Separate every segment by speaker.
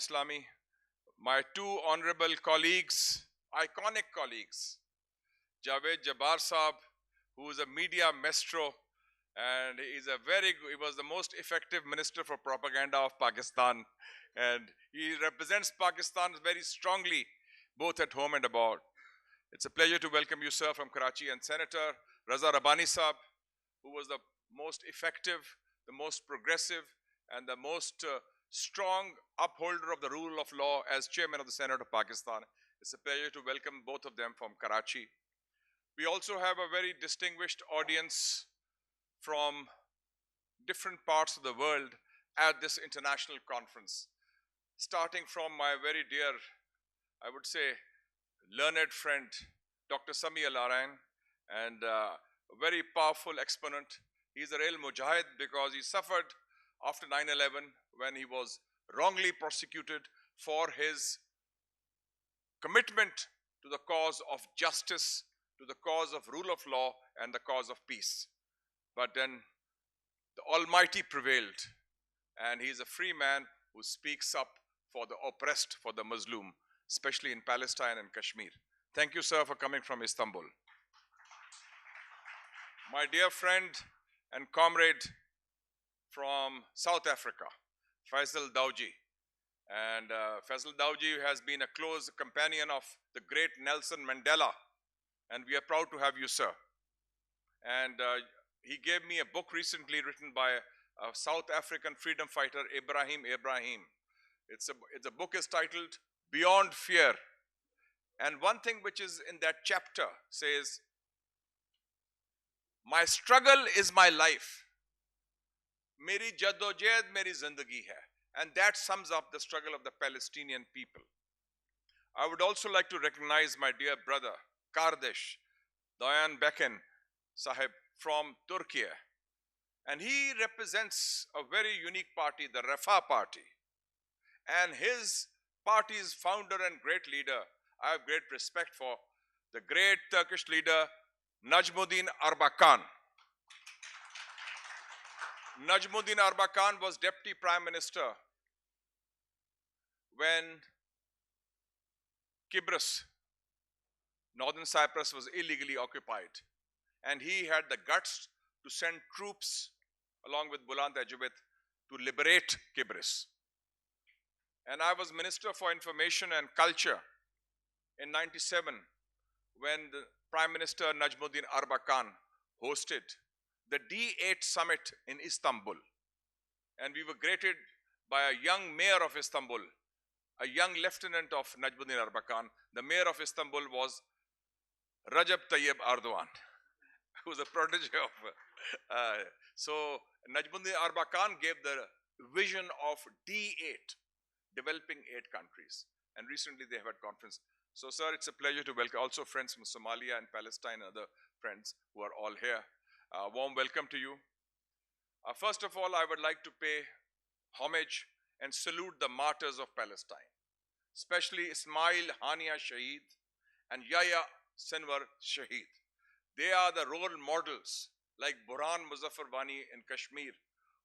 Speaker 1: Islami, my two honorable colleagues, iconic colleagues, Javed Jabbar Saab, who is a media maestro, and he was the most effective minister for propaganda of Pakistan, and he represents Pakistan very strongly, both at home and abroad. It's a pleasure to welcome you, sir, from Karachi, and Senator Raza Rabbani Saab, who was the most effective, the most progressive, and the most strong upholder of the rule of law as chairman of the Senate of Pakistan. It's a pleasure to welcome both of them from Karachi. We also have a very distinguished audience from different parts of the world at this international conference, starting from my very dear, I would say, learned friend, Dr. Sami Al-Arain, and a very powerful exponent. He's a real Mushahid because he suffered after 9/11 when he was wrongly prosecuted for his commitment to the cause of justice, to the cause of rule of law, and the cause of peace. But then the Almighty prevailed, and he's a free man who speaks up for the oppressed, for the Muslim, especially in Palestine and Kashmir. Thank you, sir, for coming from Istanbul. My dear friend and comrade from South Africa, Faisal Douji. And Faisal Douji has been a close companion of the great Nelson Mandela, and we are proud to have you, sir. And he gave me a book recently written by a South African freedom fighter, Ibrahim. The book is titled Beyond Fear. And one thing which is in that chapter says, my struggle is my life. Meri jadojahd meri zindagi hai. And that sums up the struggle of the Palestinian people. I would also like to recognize my dear brother, Kardesh, Dayan Beken Sahib from Turkey. And he represents a very unique party, the Refah Party. And his party's founder and great leader, I have great respect for, the great Turkish leader, Najmuddin Erbakan. Najmuddin Erbakan was Deputy Prime Minister when Cyprus, Northern Cyprus, was illegally occupied. And he had the guts to send troops along with Buland Ejebet to liberate Cyprus. And I was Minister for Information and Culture in '97 when the Prime Minister Najmuddin Erbakan hosted the D8 summit in Istanbul. And we were greeted by a young mayor of Istanbul, a young lieutenant of Najmuddin Erbakan. The mayor of Istanbul was Recep Tayyip Erdogan, who was a protege of. So Najmuddin Erbakan gave the vision of D8, developing 8 countries. And recently they have had conference. So, sir, it's a pleasure to welcome also friends from Somalia and Palestine and other friends who are all here. Warm welcome to you. First of all, I would like to pay homage and salute the martyrs of Palestine, especially Ismail Hania Shaheed and Yahya Sinwar Shaheed. They are the role models like Burhan Muzaffar Wani in Kashmir,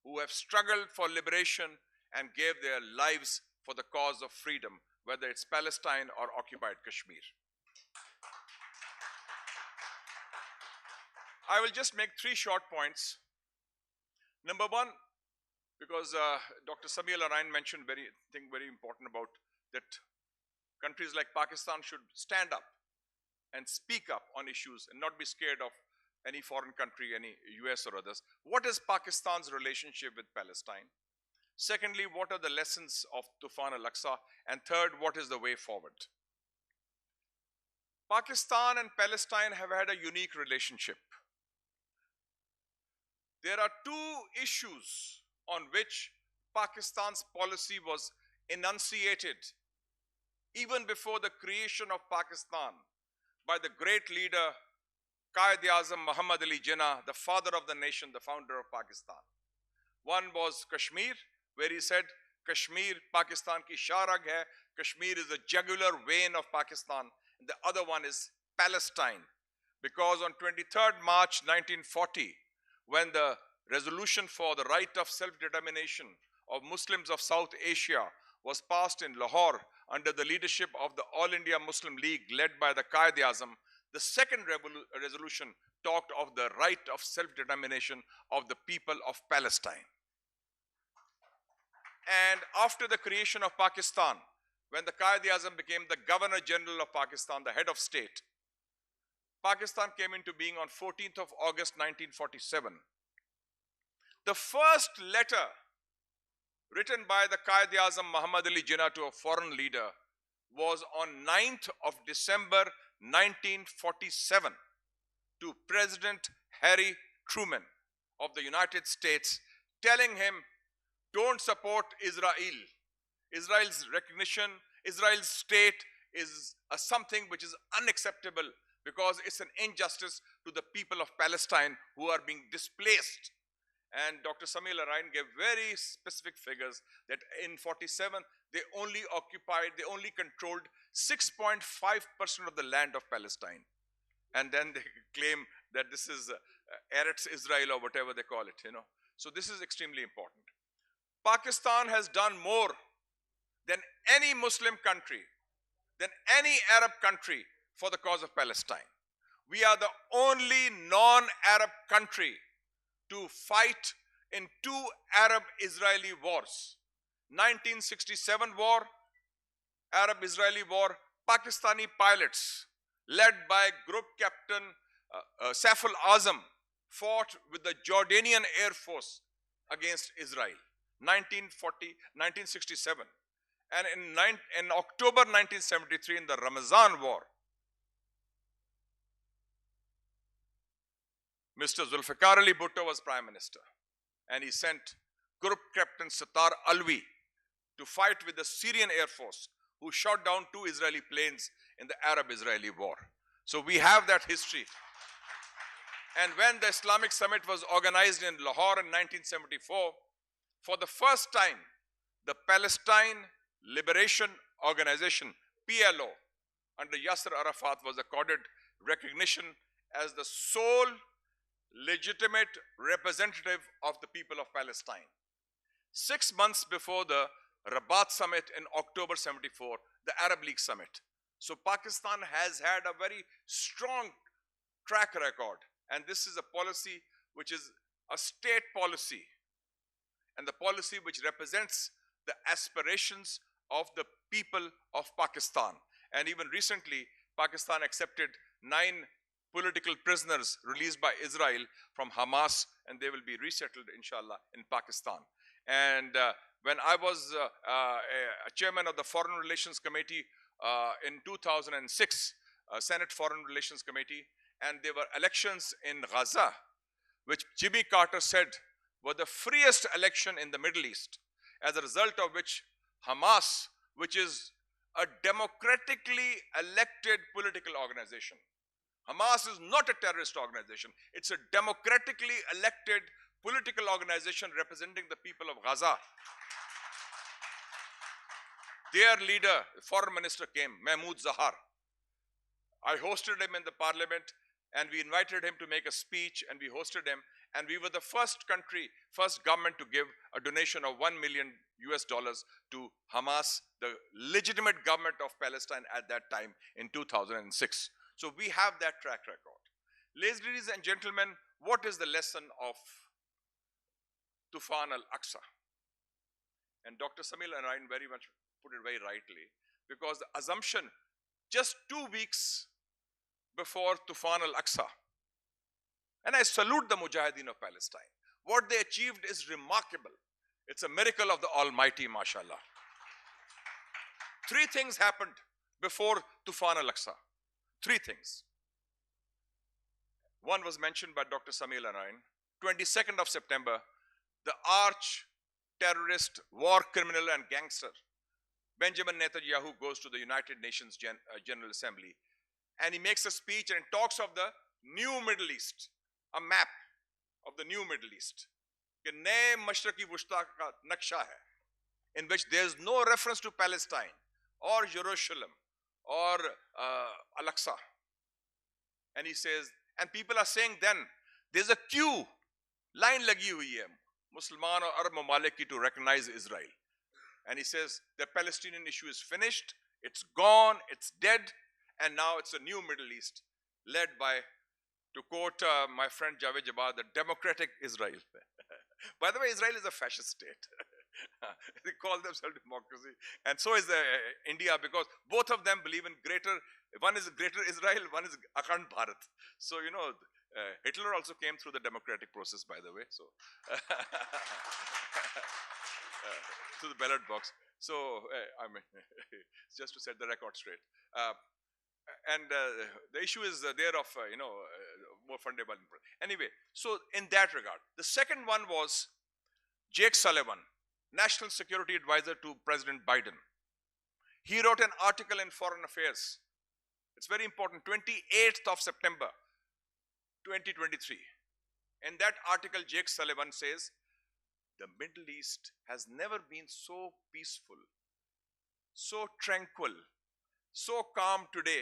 Speaker 1: who have struggled for liberation and gave their lives for the cause of freedom, whether it's Palestine or occupied Kashmir. I will just make 3 short points. Number one, because Dr. Sami Al-Arain mentioned very important about that countries like Pakistan should stand up and speak up on issues and not be scared of any foreign country, any US or others. What is Pakistan's relationship with Palestine? Secondly, what are the lessons of Tufan al-Aqsa? And third, what is the way forward? Pakistan and Palestine have had a unique relationship. There are 2 issues on which Pakistan's policy was enunciated even before the creation of Pakistan by the great leader Quaid-e-Azam Muhammad Ali Jinnah, the father of the nation, the founder of Pakistan. One was Kashmir, where he said, Kashmir, Pakistan ki sharag hai. Kashmir is the jugular vein of Pakistan. And the other one is Palestine. Because on 23rd March 1940, when the resolution for the right of self-determination of Muslims of South Asia was passed in Lahore under the leadership of the All India Muslim League led by the Quaid-e-Azam, the second resolution talked of the right of self-determination of the people of Palestine. And after the creation of Pakistan, when the Quaid-e-Azam became the Governor General of Pakistan, the head of state, Pakistan came into being on 14th of August 1947. The first letter written by the Quaid-e-Azam Muhammad Ali Jinnah to a foreign leader was on 9th of December 1947 to President Harry Truman of the United States, telling him, don't support Israel. Israel's recognition, Israel's state is something which is unacceptable because it's an injustice to the people of Palestine who are being displaced. And Dr. Samir Al-Arain gave very specific figures that in 47, they only controlled 6.5% of the land of Palestine. And then they claim that this is Eretz Israel or whatever they call it, So this is extremely important. Pakistan has done more than any Muslim country, than any Arab country for the cause of Palestine. We are the only non-Arab country to fight in two Arab-Israeli wars. 1967 war, Arab-Israeli war, Pakistani pilots led by Group Captain Saif al-Azam fought with the Jordanian Air Force against Israel. 1967. And in October 1973, in the Ramazan war, Mr. Zulfikar Ali Bhutto was Prime Minister, and he sent Group Captain Sattar Alvi to fight with the Syrian Air Force, who shot down 2 Israeli planes in the Arab-Israeli war. So we have that history. And when the Islamic Summit was organized in Lahore in 1974, for the first time, the Palestine Liberation Organization, PLO, under Yasser Arafat was accorded recognition as the sole legitimate representative of the people of Palestine. 6 months before the Rabat Summit in October 74, the Arab League Summit. So Pakistan has had a very strong track record, and this is a policy which is a state policy, and the policy which represents the aspirations of the people of Pakistan. And even recently, Pakistan accepted 9 political prisoners released by Israel from Hamas, and they will be resettled, inshallah, in Pakistan. And when I was a chairman of the Foreign Relations Committee in 2006, Senate Foreign Relations Committee, and there were elections in Gaza, which Jimmy Carter said were the freest election in the Middle East, as a result of which Hamas, which is a democratically elected political organization. Hamas is not a terrorist organization. It's a democratically elected political organization representing the people of Gaza. Their leader, foreign minister, came, Mahmoud Zahar. I hosted him in the parliament, and we invited him to make a speech, and we hosted him, and we were the first country, first government to give a donation of $1 million to Hamas, the legitimate government of Palestine at that time in 2006. So we have that track record. Ladies and gentlemen, what is the lesson of Tufan al-Aqsa? And Dr. Samir Al-Arain very much put it very rightly, because the assumption just 2 weeks before Tufan al-Aqsa, and I salute the Mujahideen of Palestine. What they achieved is remarkable. It's a miracle of the Almighty, mashallah. 3 things happened before Tufan al-Aqsa. 3 things. One was mentioned by Dr. Samir Al-Arain. 22nd of September, the arch terrorist, war criminal and gangster, Benjamin Netanyahu, goes to the United Nations General Assembly, and he makes a speech and talks of the new Middle East, a map of the new Middle East. कि नए मशरकी वुस्ता का नक्शा है, in which there is no reference to Palestine or Jerusalem or Al-Aqsa. And he says, and people are saying then, there's a queue, line lagi hui hai, Musliman or Arab Mamalik ki to recognize Israel. And he says the Palestinian issue is finished, it's gone, it's dead, and now it's a new Middle East led by, to quote my friend Javed Jabbar, the democratic Israel. By the way, Israel is a fascist state. They call themselves democracy. And so is India, because both of them believe in greater, one is greater Israel, one is Akhand Bharat. So, you know, Hitler also came through the democratic process, by the way. So, through the ballot box. So, I mean, just to set the record straight. The issue is there of, more fundamental. Anyway, so in that regard, the second one was Jake Sullivan, National Security Advisor to President Biden. He wrote an article in Foreign Affairs. It's very important, 28th of September, 2023. In that article, Jake Sullivan says, the Middle East has never been so peaceful, so tranquil, so calm today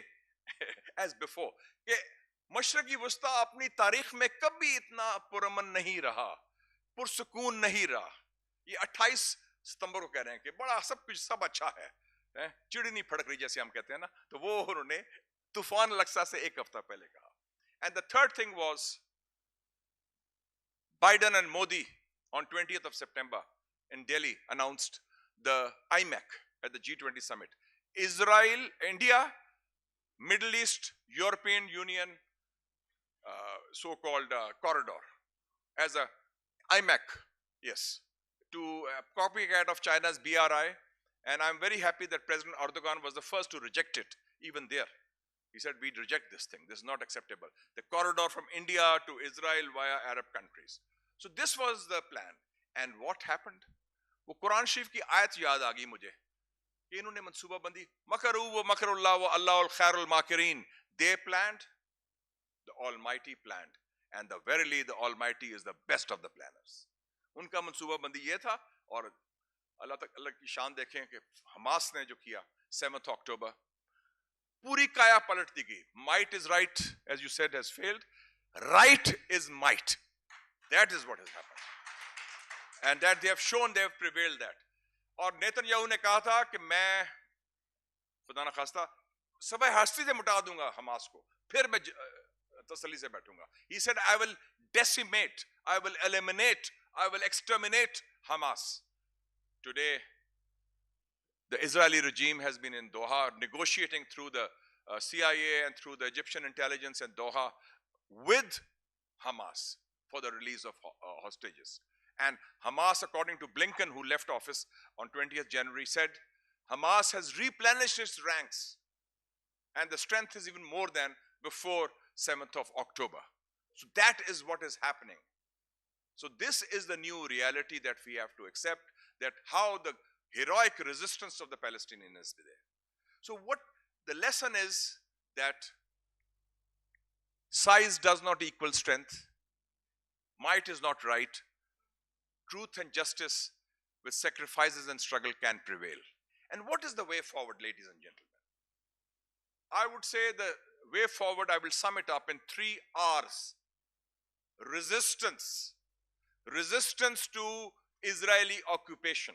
Speaker 1: as before. कि मशरकी वस्ता अपनी तारीख में कभी इतना पुरअमन नहीं रहा, पुरसुकून नहीं रहा. ये 28 सितंबर को कह रहे हैं कि बड़ा सब कुछ सब अच्छा है, चिड़ी नहीं फड़क रही जैसे हम कहते हैं ना, तो वो उन्होंने तूफान लक्सा से एक हफ्ता पहले कहा. And the third thing was Biden and Modi on 20th of September in Delhi announced the IMEC at the G20 summit. Israel, India, Middle East, European Union, so-called corridor as a IMEC, yes, to copycat of China's BRI. And I'm very happy that President Erdogan was the first to reject it, even there. He said, we reject this thing. This is not acceptable. The corridor from India to Israel via Arab countries. So this was the plan. And what happened? वो कुरान शरीफ की आयत याद आ गई मुझे कि इन्होंने मंसूबा बंदी मकरू व मकरुल्लाह व अल्लाहुल खैरुल माकिरीन. They planned, the Almighty planned, and the verily the Almighty is the best of the planners. उनका मंसूबा बंदी ये था. और अल्लाह की शान देखें कि हमास ने जो किया 7th October, पूरी काया पलट दी गई. Might is right, as you said, has failed. Right is might. That is what has happened. And that they have shown, they have prevailed that. और नेतन्याहू ने कहा था कि मैं खुदा न खास्ता सबै हस्ती से मिटा दूंगा हमास को, फिर मैं तसल्ली से बैठूंगा. He said, I will decimate, I will eliminate, I will exterminate Hamas. Today, the Israeli regime has been in Doha negotiating through the CIA and through the Egyptian intelligence in Doha with Hamas for the release of hostages. And Hamas, according to Blinken, who left office on 20th January, said Hamas has replenished its ranks and the strength is even more than before 7th of October. So that is what is happening. So this is the new reality that we have to accept, that how the heroic resistance of the Palestinians is there. So what the lesson is, that size does not equal strength, might is not right, truth and justice with sacrifices and struggle can prevail. And what is the way forward, ladies and gentlemen? I would say the way forward, I will sum it up in 3 R's. Resistance. Resistance to Israeli occupation.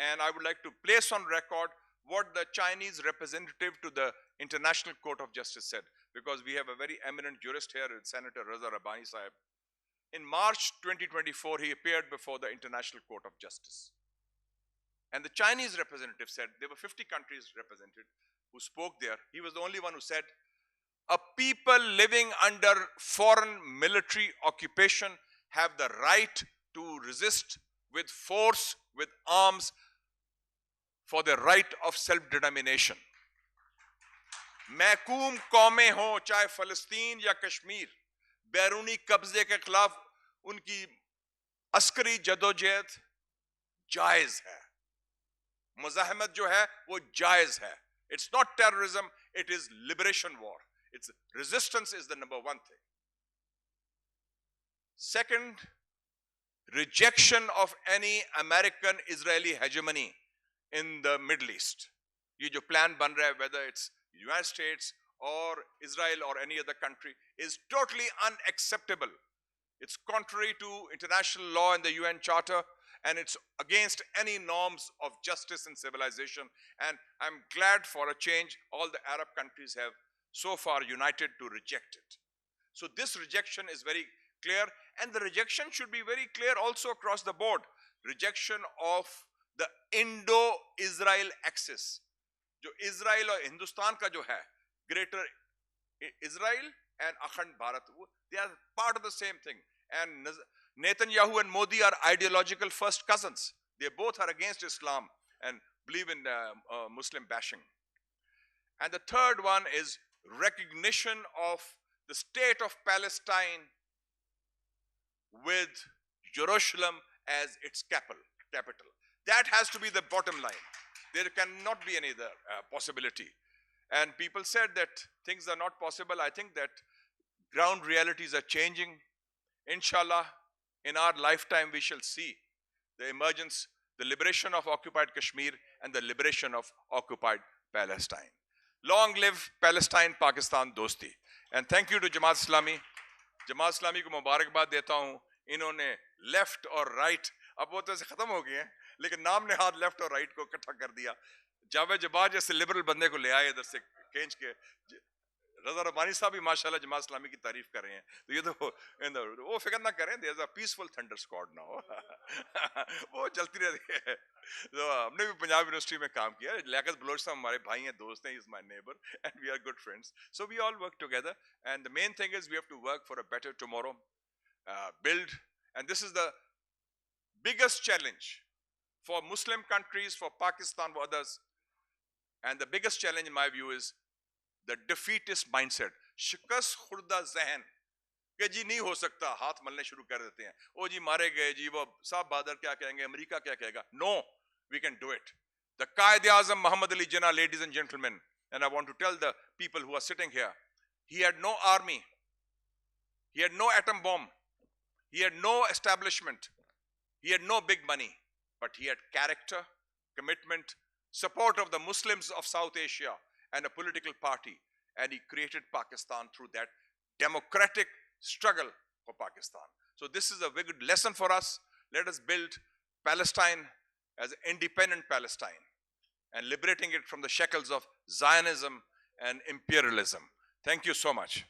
Speaker 1: And I would like to place on record what the Chinese representative to the International Court of Justice said, because we have a very eminent jurist here, Senator Raza Rabbani Sahib. In March 2024, he appeared before the International Court of Justice. And the Chinese representative said, there were 50 countries represented who spoke there. He was the only one who said, a people living under foreign military occupation have the right to resist with force, with arms, for the right of self-determination. महकूम कौमें हों, चाहे फ़लस्तीन या कश्मीर, बैरूनी कब्जे के खिलाफ उनकी अस्करी जदोजहद जायज है. मुजाहिमत जो है वो जायज है. It's not terrorism, it is liberation war. It's resistance is the number one thing. Second, rejection of any American-Israeli hegemony in the Middle East. ये जो plan बन रहा है, whether it's United States or Israel or any other country, is totally unacceptable. It's contrary to international law and the UN Charter, and it's against any norms of justice and civilization. And I'm glad for a change, all the Arab countries have so far united to reject it. So this rejection is very clear, and the rejection should be very clear also across the board. Rejection of the Indo-Israel axis. जो Israel और हिंदुस्तान का जो है, Greater Israel and Akhand Bharat, they are part of the same thing. And Netanyahu and Modi are ideological first cousins. They both are against Islam and believe in Muslim bashing. And the third one is recognition of the state of Palestine with Jerusalem as its capital. That has to be the bottom line. There cannot be any other possibility. And people said that things are not possible. I think that ground realities are changing. Inshallah, in our lifetime, we shall see the emergence, the liberation of occupied Kashmir and the liberation of occupied Palestine. Long live Palestine, Pakistan, dosti. And thank you to Jamaat Islami. Jamaat Islami को मुबारकबाद देता हूँ. इन्होंने left और right, अब वो तो ऐसे खत्म हो गए हैं, लेकिन नाम ने हाथ left और right को इकट्ठा कर दिया. जावेद जब्बार जैसे लिबरल बंदे को ले आए इधर से खींच के. रजा रबानी साहब भी माशाल्लाह जमात इस्लामी की तारीफ कर रहे हैं. तो ये तो वो फिक्र ना करें, there's a peaceful thunder squad now. वो चलती रहती है. तो हमने भी पंजाब यूनिवर्सिटी में काम किया. लियाकत बलोच साहब हमारे भाई हैं, दोस्त हैं, he is my neighbor and we are good friends. So we all work together, and the main thing is we have to work for a better tomorrow, build, and this is the biggest challenge for Muslim countries, for Pakistan, for others. And the biggest challenge in my view is the defeatist mindset. शिकस्त खुर्दा जहन कि जी नहीं हो सकता, हाथ मलने शुरू कर देते हैं. ओ जी मारे गए जी, वो साहब बहादुर क्या कहेंगे, अमेरिका क्या कहेगा. No, we can do it. The Qaid-e-Azam Muhammad Ali Jinnah, ladies and gentlemen, and I want to tell the people who are sitting here, he had no army, he had no atom bomb, he had no establishment, he had no big money, but he had character, commitment, support of the Muslims of South Asia, and a political party, and he created Pakistan through that democratic struggle for Pakistan. So this is a very good lesson for us. Let us build Palestine as an independent Palestine and liberating it from the shackles of Zionism and imperialism. Thank you so much.